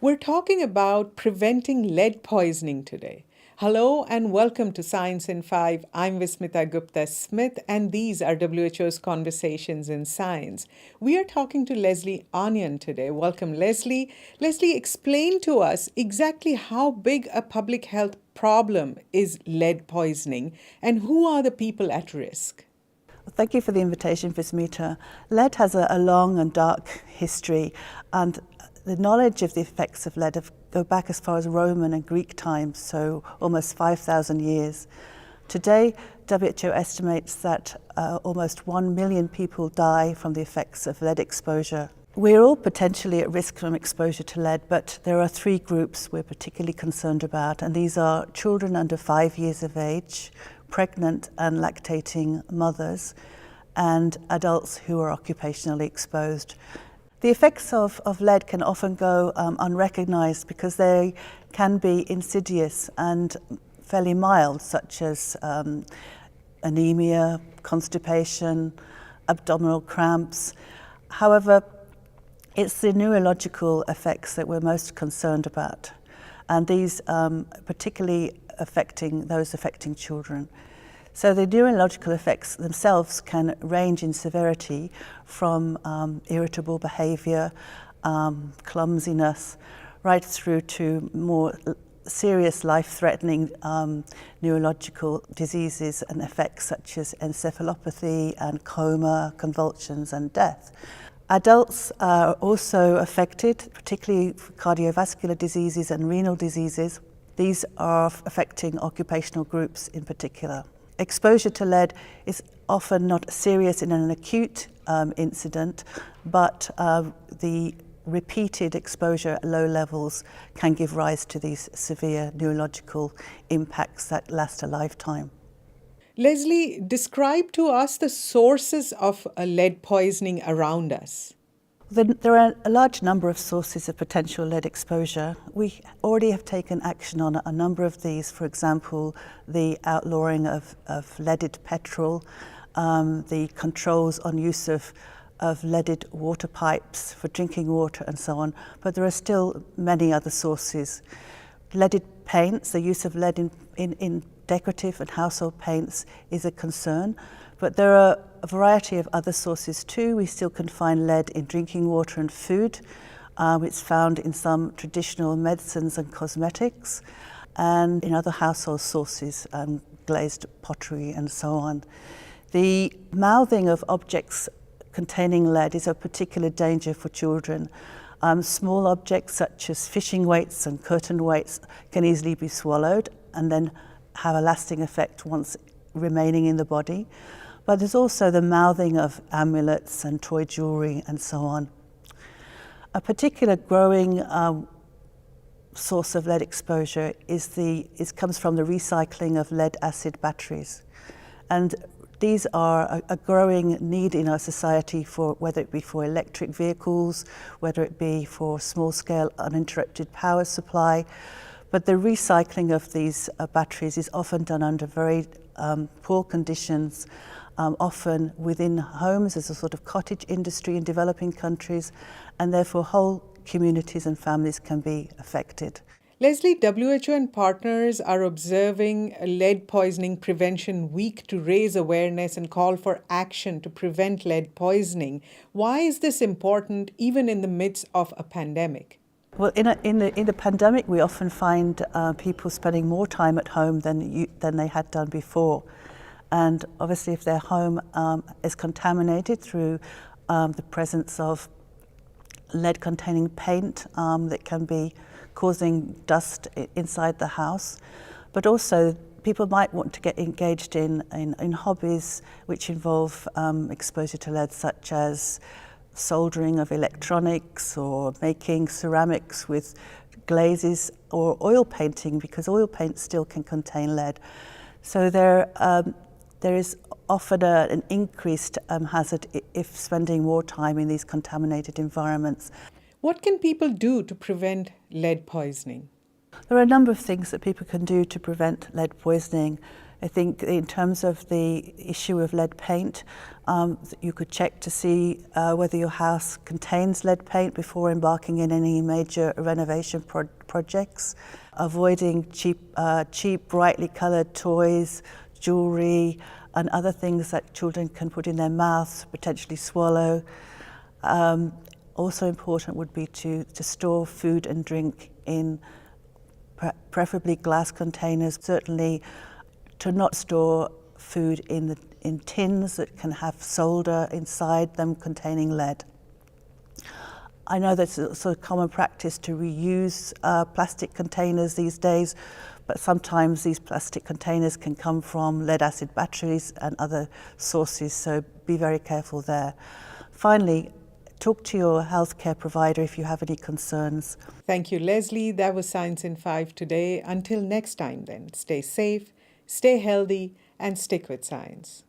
We're talking about preventing lead poisoning today. Hello and welcome to Science in 5. I'm Vismita Gupta Smith, and these are WHO's Conversations in Science. We are talking to Lesley Onyon today. Welcome, Lesley. Lesley, explain to us exactly how big a public health problem is lead poisoning and who are the people at risk. Thank you for the invitation, Vismita. Lead has a long and dark history, and the knowledge of the effects of lead go back as far as Roman and Greek times, so almost 5,000 years. Today, WHO estimates that almost 1 million people die from the effects of lead exposure. We're all potentially at risk from exposure to lead, but there are three groups we're particularly concerned about, and these are children under 5 years of age, pregnant and lactating mothers, and adults who are occupationally exposed. The effects of lead can often go unrecognized because they can be insidious and fairly mild, such as anemia, constipation, abdominal cramps. However, it's the neurological effects that we're most concerned about, and these particularly affecting children. So the neurological effects themselves can range in severity from irritable behavior, clumsiness, right through to more serious life-threatening neurological diseases and effects such as encephalopathy and coma, convulsions and death. Adults are also affected, particularly cardiovascular diseases and renal diseases. These are affecting occupational groups in particular. Exposure to lead is often not serious in an acute incident, but the repeated exposure at low levels can give rise to these severe neurological impacts that last a lifetime. Lesley, describe to us the sources of lead poisoning around us. There are a large number of sources of potential lead exposure. We already have taken action on a number of these. For example, the outlawing of leaded petrol, the controls on use of leaded water pipes for drinking water and so on. But there are still many other sources. Leaded paints, the use of lead in decorative and household paints is a concern, but there are a variety of other sources too. We still can find lead in drinking water and food. It's found in some traditional medicines and cosmetics, and in other household sources, glazed pottery and so on. The mouthing of objects containing lead is a particular danger for children. Small objects such as fishing weights and curtain weights can easily be swallowed and then have a lasting effect once remaining in the body. But there's also the mouthing of amulets and toy jewelry and so on. A particular growing source of lead exposure comes from the recycling of lead acid batteries. And these are a growing need in our society, for whether it be for electric vehicles, whether it be for small-scale uninterrupted power supply. But the recycling of these batteries is often done under very poor conditions, often within homes as a sort of cottage industry in developing countries, and therefore whole communities and families can be affected. Lesley, WHO and partners are observing Lead Poisoning Prevention Week to raise awareness and call for action to prevent lead poisoning. Why is this important even in the midst of a pandemic? Well, in the pandemic, we often find people spending more time at home than they had done before. And obviously, if their home is contaminated through the presence of lead-containing paint that can be causing dust inside the house, but also people might want to get engaged in hobbies which involve exposure to lead, such as soldering of electronics or making ceramics with glazes or oil painting, because oil paint still can contain lead. So there is often an increased hazard if spending more time in these contaminated environments. What can people do to prevent lead poisoning? There are a number of things that people can do to prevent lead poisoning. I think in terms of the issue of lead paint, you could check to see whether your house contains lead paint before embarking in any major renovation projects. Avoiding cheap, brightly coloured toys, jewellery, and other things that children can put in their mouths, potentially swallow. Also important would be to store food and drink in preferably glass containers. Certainly to not store food in tins that can have solder inside them containing lead. I know that's a common practice to reuse plastic containers these days, but sometimes these plastic containers can come from lead acid batteries and other sources, so be very careful there. Finally, talk to your healthcare provider if you have any concerns. Thank you, Lesley. That was Science in 5 today. Until next time then, stay safe, stay healthy, and stick with science.